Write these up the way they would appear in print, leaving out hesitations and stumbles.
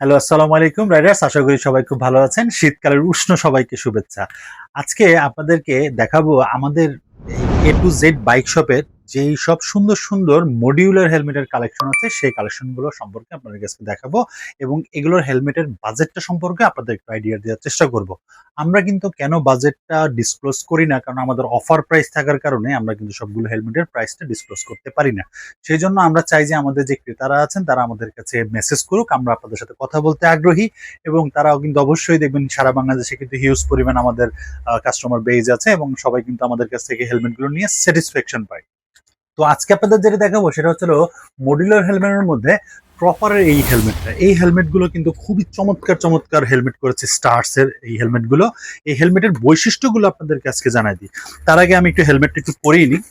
Hello, আসসালামু আলাইকুম Riders. আশা করি সবাই খুব ভালো আছেন। শীতকালের উষ্ণ সবাইকে শুভেচ্ছা। আজকে আপনাদেরকে দেখাবো আমাদের এ টু জেড বাইক শপের যেই সব সুন্দর সুন্দর মডিউলার হেলমেটের কালেকশন আছে সেই কালেকশনগুলো সম্পর্কে আপনাদের কাছে দেখাবো এবং এগুলোর হেলমেটের বাজেটটা সম্পর্কে আপনাদের একটু আইডিয়া দেওয়ার চেষ্টা করব। আমরা কিন্তু কেন বাজেটটা ডিসক্লোজ করি না, কারণ আমাদের অফার প্রাইস থাকার কারণে আমরা কিন্তু সবগুলো হেলমেটের প্রাইসটা ডিসক্লোজ করতে পারি না। সেই জন্য আমরা চাই যে আমাদের যে ক্রেতারা আছেন তারা আমাদের কাছে মেসেজ করুক, আমরা আপনাদের সাথে কথা বলতে আগ্রহী। এবং তারাও কিন্তু অবশ্যই দেখবেন সারা বাংলাদেশে কিন্তু হিউজ পরিমাণ আমাদের কাস্টমার বেজ আছে এবং সবাই কিন্তু আমাদের কাছ থেকে হেলমেটগুলো নিয়ে স্যাটিসফ্যাকশন পায়। তো আজকে আপনাদের যেটা দেখাবো সেটা হচ্ছে মডিউলার হেলমেটের মধ্যে প্রপারের এই হেলমেটগুলো কিন্তু খুবই চমৎকার চমৎকার হেলমেট করেছে স্টার্স এর এই হেলমেটগুলো। এই হেলমেটের বৈশিষ্ট্যগুলো আপনাদেরকে আজকে জানাই দিই। তার আগে আমি একটু হেলমেটটা একটু পরিয়ে নিই।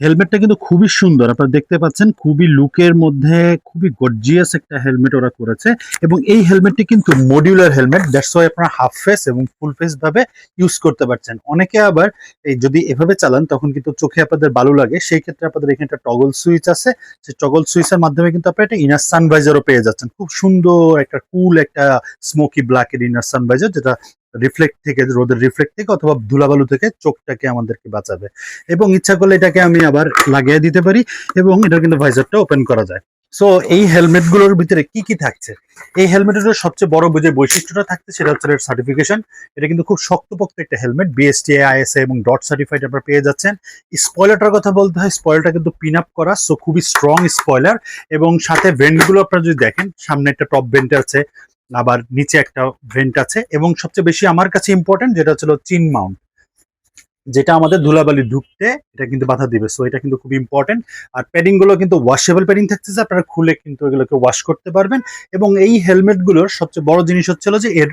হেলমেটটা কিন্তু খুবই সুন্দর, আপনারা দেখতে পাচ্ছেন, খুবই লুকের মধ্যে খুবই গর্জিয়াস একটা হেলমেট ওরা করেছে। এবং এই হেলমেটটি কিন্তু মডিউলার হেলমেট, দ্যাটস ওয়াই আপনারা হাফ ফেস এবং ফুল ফেস ভাবে ইউজ করতে পারছেন। অনেকে আবার এই যদি এভাবে চালান তখন কিন্তু চোখে আপনাদের ভালো লাগে, সেই ক্ষেত্রে আপনাদের এখানে একটা টগল সুইচ আছে। সেই টগল সুইচের মাধ্যমে কিন্তু আপনারা একটা ইনার সানভাইজারও পেয়ে যাচ্ছেন, খুব সুন্দর একটা কুল একটা স্মোকি ব্ল্যাকের ইনার সানভাইজার, যেটা রিফ্লেক্ট থেকে, রোদের রিফ্লেক্ট থেকে অথবা ধুলাবালু থেকে চোখটাকে আমাদেরকে বাঁচাবে। এবং ইচ্ছা করলে এটাকে আমি আবার লাগিয়ে দিতে পারি এবং এটা কিন্তু ভাইজারটা ওপেন করা যায়। সো এই হেলমেট গুলোর ভিতরে কি কি থাকছে, এই হেলমেটের সবচেয়ে বড় যে বৈশিষ্ট্যটা থাকছে সেটা হচ্ছে এর সার্টিফিকেশন। এটা কিন্তু খুব শক্তপোক্ত একটা হেলমেট, বিএসটিআই, আইএসএ এবং ডট সার্টিফাইড আপনারা পেয়ে যাচ্ছেন। স্পয়লারটার কথা বলতে হয়, স্পয়লারটা কিন্তু পিন আপ করা, সো খুবই স্ট্রং স্পয়লার। এবং সাথে ভেন্টগুলো আপনারা যদি দেখেন, সামনে একটা টপ ভেন্ট আছে, আবার নিচে একটা ভেন্ট আছে, এবং সবচেয়ে বেশি আমার কাছে ইম্পর্টেন্ট যেটা হচ্ছে চিন মাউন্ট, যেটা আমাদের ধুলাবালি ঢুকতে এটা কিন্তু বাধা দিবে। সো এটা কিন্তু খুব ইম্পর্টেন্ট। আর প্যাডিং গুলো কিন্তু ওয়াশেবল প্যাডিং থাকতেছে, আপনারা খুলে কিন্তু এগুলোকে ওয়াশ করতে পারবেন। এবং এই হেলমেট গুলোর সবচেয়ে বড় জিনিস হচ্ছিল যে এর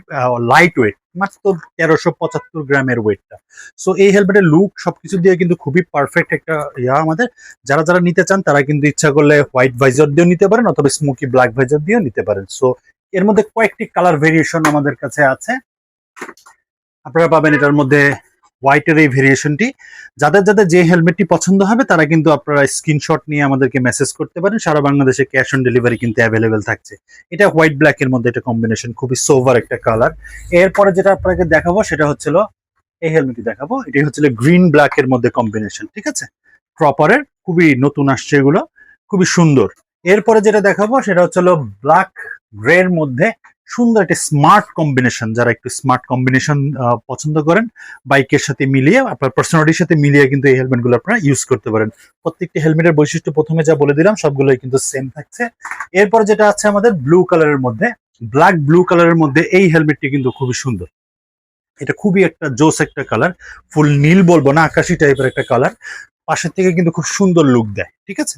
লাইট ওয়েট, মাত্র 1375 গ্রামের ওয়েটটা। সো এই হেলমেটের লুক সবকিছু দিয়ে কিন্তু খুবই পারফেক্ট একটা আমাদের যারা যারা নিতে চান তারা কিন্তু ইচ্ছা করলে হোয়াইট ভাইজার দিয়েও নিতে পারেন অথবা স্মোকি ব্ল্যাক ভাইজার দিয়েও নিতে পারেন। সো এর মধ্যে কয়েকটি কালার ভেরিয়েশন আমাদের কাছে আছে, আপনারা পাবেন এটার মধ্যে হোয়াইটের এই ভেরিয়েশনটি। যাদের যাদের যে হেলমেটটি পছন্দ হবে তারা কিন্তু আপনারা স্ক্রিনশট নিয়ে আমাদেরকে মেসেজ করতে পারেন। সারা বাংলাদেশে ক্যাশ অন ডেলিভারি কিন্তু অ্যাভেলেবেল থাকছে। এটা হোয়াইট ব্ল্যাক এর মধ্যে একটা কম্বিনেশন, খুবই সোভার একটা কালার। এরপরে যেটা আপনাকে দেখাবো সেটা হচ্ছিল এই হেলমেটটি দেখাবো, এটি হচ্ছিল গ্রিন ব্ল্যাক এর মধ্যে কম্বিনেশন, ঠিক আছে, প্রপারের, খুবই নতুন আসছে এগুলো, খুবই সুন্দর। এরপরে যেটা দেখাবো সেটা হচ্ছিল ব্ল্যাক গ্রে এর মধ্যে সুন্দর একটা স্মার্ট কম্বিনেশন। যারা একটু স্মার্ট কম্বিনেশন পছন্দ করেন, বাইকের সাথে মিলিয়ে, আপনার পার্সোনালিটির সাথে মিলিয়ে কিন্তু এই হেলমেট গুলো আপনারা ইউজ করতে পারেন। প্রত্যেকটি হেলমেটের বৈশিষ্ট্য প্রথমে যা বলে দিলাম সবগুলোই কিন্তু সেম থাকছে। এরপর যেটা আছে আমাদের ব্লু কালারের মধ্যে, ব্ল্যাক ব্লু কালারের মধ্যে এই হেলমেটটি কিন্তু খুবই সুন্দর। এটা খুবই একটা জোস একটা কালার, ফুল নীল বলবো না, আকাশি টাইপের একটা কালার। পাশের থেকে কিন্তু খুব সুন্দর লুক দেয়, ঠিক আছে।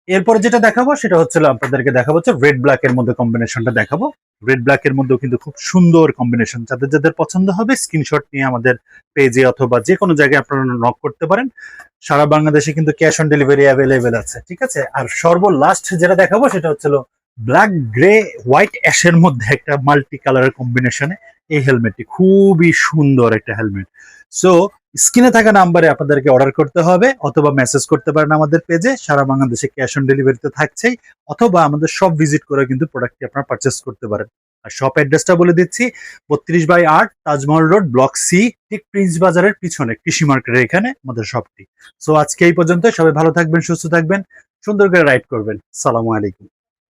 এরপরে যেটা দেখাবো সেটা হচ্ছে আপনাদেরকে দেখাবো হচ্ছে রেড ব্ল্যাক এর মধ্যে কম্বিনেশনটা দেখাবো। রেড ব্ল্যাক এর মধ্যেও কিন্তু খুব সুন্দর কম্বিনেশন, যাদের যাদের পছন্দ হবে স্ক্রিনশট নিয়ে আমাদের পেজে অথবা যে কোনো জায়গায় আপনারা নক করতে পারেন। সারা বাংলাদেশে কিন্তু ক্যাশ অন ডেলিভারি অ্যাভেলেবেল আছে, ঠিক আছে। আর সর্বলাস্ট যেটা দেখাবো সেটা হচ্ছে ব্ল্যাক গ্রে হোয়াইট অ্যাশের মধ্যে একটা মাল্টি কালারের কম্বিনেশনে এই হেলমেটটি, খুবই সুন্দর একটা হেলমেট। সো স্ক্রিনে থাকা নাম্বারে আপনাদেরকে অর্ডার করতে হবে অথবা মেসেজ করতে পারেন আমাদের পেজে। সারা বাংলাদেশে ক্যাশ অন ডেলিভারিতে থাকছেই, অথবা আমাদের শপ ভিজিট করে কিন্তু প্রোডাক্টটি আপনারা পারচেস করতে পারেন। আর শপ অ্যাড্রেসটা বলে দিচ্ছি, 32/8 তাজমহল রোড, ব্লক সি, ঠিক প্রিন্স বাজারের পিছনে কৃষি মার্কেটের এখানে আমাদের শপটি। সো আজকে এই পর্যন্ত, সবাই ভালো থাকবেন, সুস্থ থাকবেন, সুন্দর করে রাইড করবেন। সালামু আলাইকুম।